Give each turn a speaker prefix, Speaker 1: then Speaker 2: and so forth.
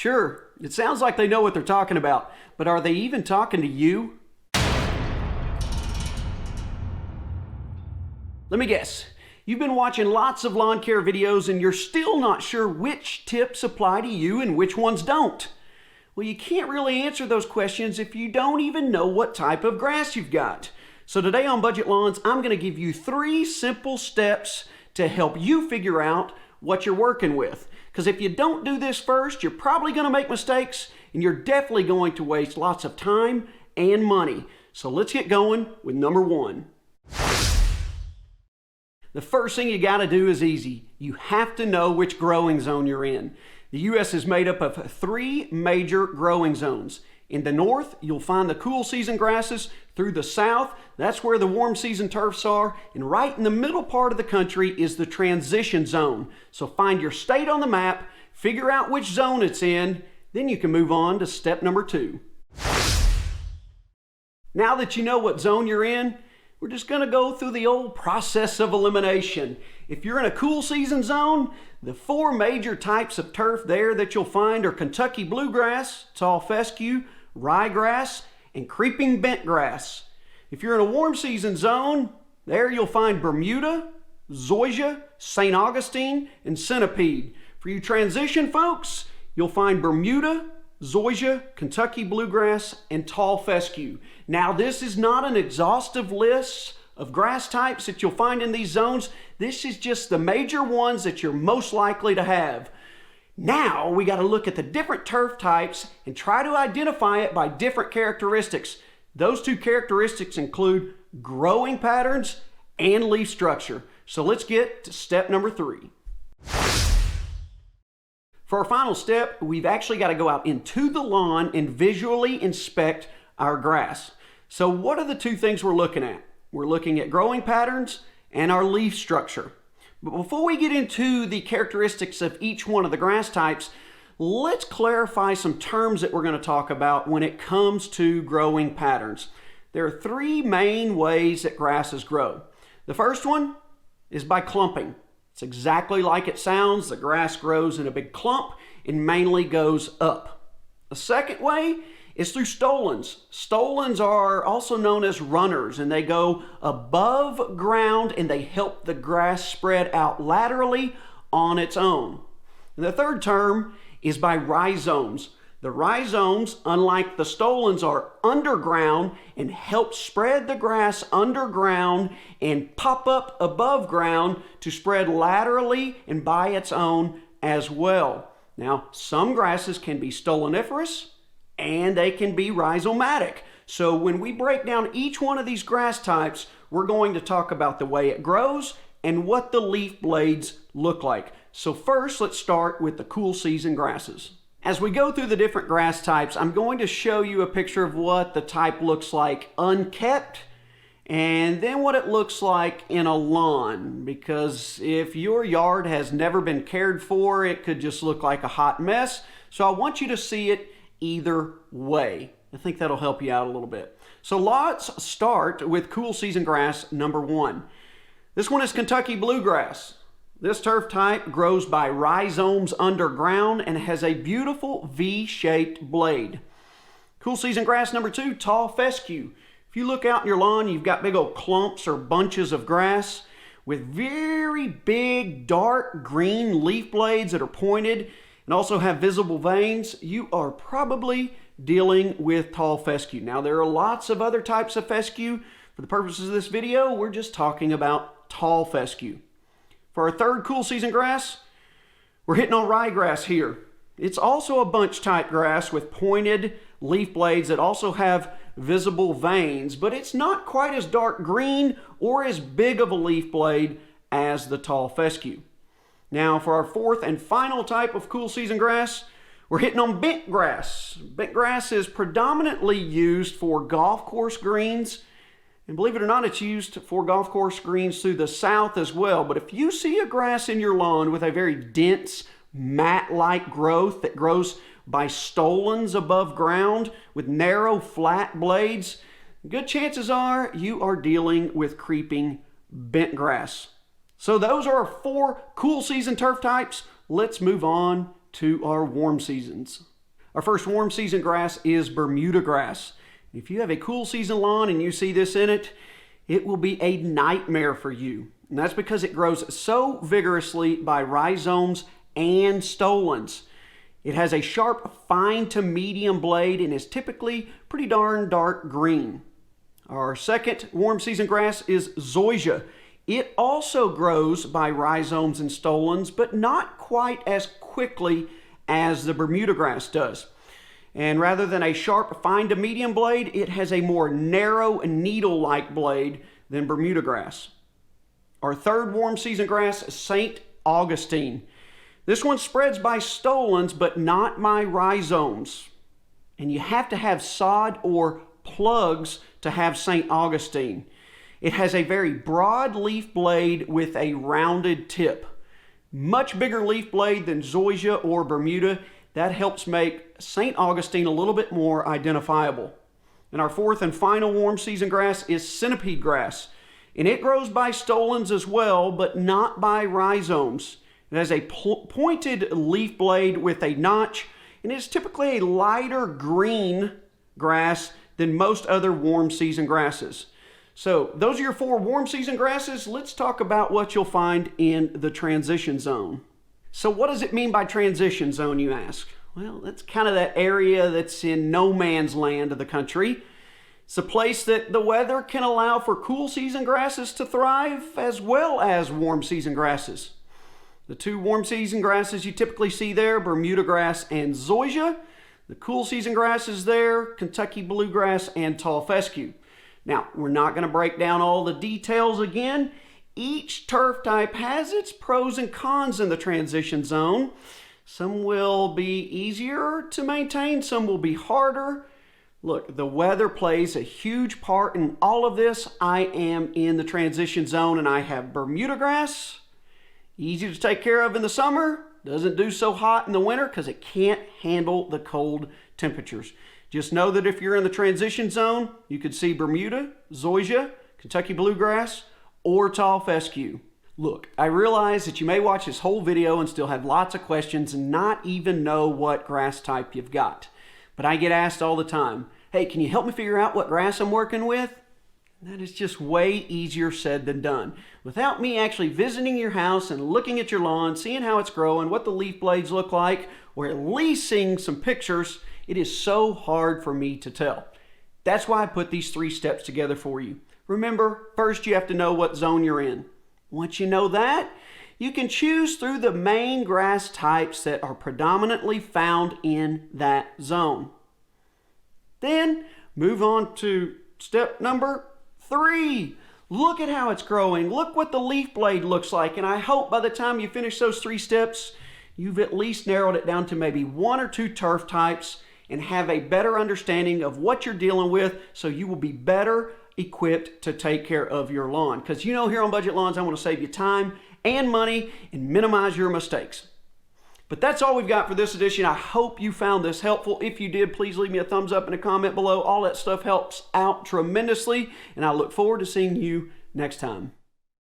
Speaker 1: Sure, it sounds like they know what they're talking about, but are they even talking to you? Let me guess. You've been watching lots of lawn care videos and you're still not sure which tips apply to you and which ones don't. Well, you can't really answer those questions if you don't even know what type of grass you've got. So today on Budget Lawns, I'm going to give you 3 simple steps to help you figure out what you're working with. Because if you don't do this first, you're probably going to make mistakes and you're definitely going to waste lots of time and money. So let's get going with number 1. The first thing you got to do is easy. You have to know which growing zone you're in. The U.S. is made up of 3 major growing zones. In the north, you'll find the cool season grasses. Through the south, that's where the warm season turfs are. And right in the middle part of the country is the transition zone. So find your state on the map, figure out which zone it's in, then you can move on to step number 2. Now that you know what zone you're in, we're just going to go through the old process of elimination. If you're in a cool season zone, the 4 major types of turf there that you'll find are Kentucky bluegrass, tall fescue, ryegrass, and creeping bentgrass. If you're in a warm season zone, there you'll find Bermuda, zoysia, St. Augustine, and centipede. For you transition folks, you'll find Bermuda, zoysia, Kentucky bluegrass, and tall fescue. Now, this is not an exhaustive list of grass types that you'll find in these zones. This is just the major ones that you're most likely to have. Now, we got to look at the different turf types and try to identify it by different characteristics. Those 2 characteristics include growing patterns and leaf structure. So let's get to step number 3. For our final step, we've actually got to go out into the lawn and visually inspect our grass. So what are the 2 things we're looking at? We're looking at growing patterns and our leaf structure. But before we get into the characteristics of each one of the grass types, let's clarify some terms that we're going to talk about when it comes to growing patterns. There are 3 main ways that grasses grow. The first one is by clumping. It's exactly like it sounds. The grass grows in a big clump and mainly goes up. The second way is through stolons. Stolons are also known as runners, and they go above ground and they help the grass spread out laterally on its own. And the third term is by rhizomes. The rhizomes, unlike the stolons, are underground and help spread the grass underground and pop up above ground to spread laterally and by its own as well. Now, some grasses can be stoloniferous and they can be rhizomatic. So when we break down each one of these grass types, we're going to talk about the way it grows and what the leaf blades look like. So first, let's start with the cool season grasses. As we go through the different grass types, I'm going to show you a picture of what the type looks like unkept and then what it looks like in a lawn, because if your yard has never been cared for, it could just look like a hot mess. So I want you to see it either way. I think that'll help you out a little bit. So let's start with cool season grass number 1. This one is Kentucky bluegrass. This turf type grows by rhizomes underground and has a beautiful V-shaped blade. Cool season grass number 2, tall fescue. If you look out in your lawn, you've got big old clumps or bunches of grass with very big dark green leaf blades that are pointed and also have visible veins. You are probably dealing with tall fescue. Now, there are lots of other types of fescue. For the purposes of this video, we're just talking about tall fescue. For our third cool season grass, we're hitting on ryegrass here. It's also a bunch type grass with pointed leaf blades that also have visible veins, but it's not quite as dark green or as big of a leaf blade as the tall fescue. Now, for our 4th and final type of cool season grass, we're hitting on bent grass. Bent grass is predominantly used for golf course greens, and believe it or not, it's used for golf course greens through the south as well. But if you see a grass in your lawn with a very dense, mat-like growth that grows by stolons above ground with narrow, flat blades, good chances are you are dealing with creeping bent grass. So those are our 4 cool season turf types. Let's move on to our warm seasons. Our first warm season grass is Bermuda grass. If you have a cool season lawn and you see this in it, it will be a nightmare for you. And that's because it grows so vigorously by rhizomes and stolons. It has a sharp, fine to medium blade and is typically pretty darn dark green. Our second warm season grass is zoysia. It also grows by rhizomes and stolons, but not quite as quickly as the Bermuda grass does. And rather than a sharp, fine to medium blade, it has a more narrow, needle-like blade than Bermuda grass. Our third warm season grass is St. Augustine. This one spreads by stolons, but not by rhizomes. And you have to have sod or plugs to have St. Augustine. It has a very broad leaf blade with a rounded tip. Much bigger leaf blade than zoysia or Bermuda. That helps make St. Augustine a little bit more identifiable. And our fourth and final warm season grass is centipede grass. And it grows by stolons as well, but not by rhizomes. It has a pointed leaf blade with a notch, and it's typically a lighter green grass than most other warm season grasses. So those are your 4 warm season grasses. Let's talk about what you'll find in the transition zone. So what does it mean by transition zone, you ask? Well, that's kind of that area that's in no man's land of the country. It's a place that the weather can allow for cool season grasses to thrive as well as warm season grasses. The 2 warm season grasses you typically see there, Bermuda grass and zoysia. The cool season grasses there, Kentucky bluegrass and tall fescue. Now, we're not going to break down all the details again. Each turf type has its pros and cons in the transition zone. Some will be easier to maintain, some will be harder. Look, the weather plays a huge part in all of this. I am in the transition zone and I have Bermuda grass. Easy to take care of in the summer. Doesn't do so hot in the winter because it can't handle the cold temperatures. Just know that if you're in the transition zone, you could see Bermuda, zoysia, Kentucky bluegrass, or tall fescue. Look, I realize that you may watch this whole video and still have lots of questions and not even know what grass type you've got. But I get asked all the time, hey, can you help me figure out what grass I'm working with? That is just way easier said than done. Without me actually visiting your house and looking at your lawn, seeing how it's growing, what the leaf blades look like, or at least seeing some pictures, it is so hard for me to tell. That's why I put these 3 steps together for you. Remember, first you have to know what zone you're in. Once you know that, you can choose through the main grass types that are predominantly found in that zone. Then move on to step number 3. Look at how it's growing. Look what the leaf blade looks like. And I hope by the time you finish those 3 steps, you've at least narrowed it down to maybe 1 or 2 turf types and have a better understanding of what you're dealing with so you will be better equipped to take care of your lawn. Because you know, here on Budget Lawns, I want to save you time and money and minimize your mistakes. But that's all we've got for this edition. I hope you found this helpful. If you did, please leave me a thumbs up and a comment below. All that stuff helps out tremendously, and I look forward to seeing you next time.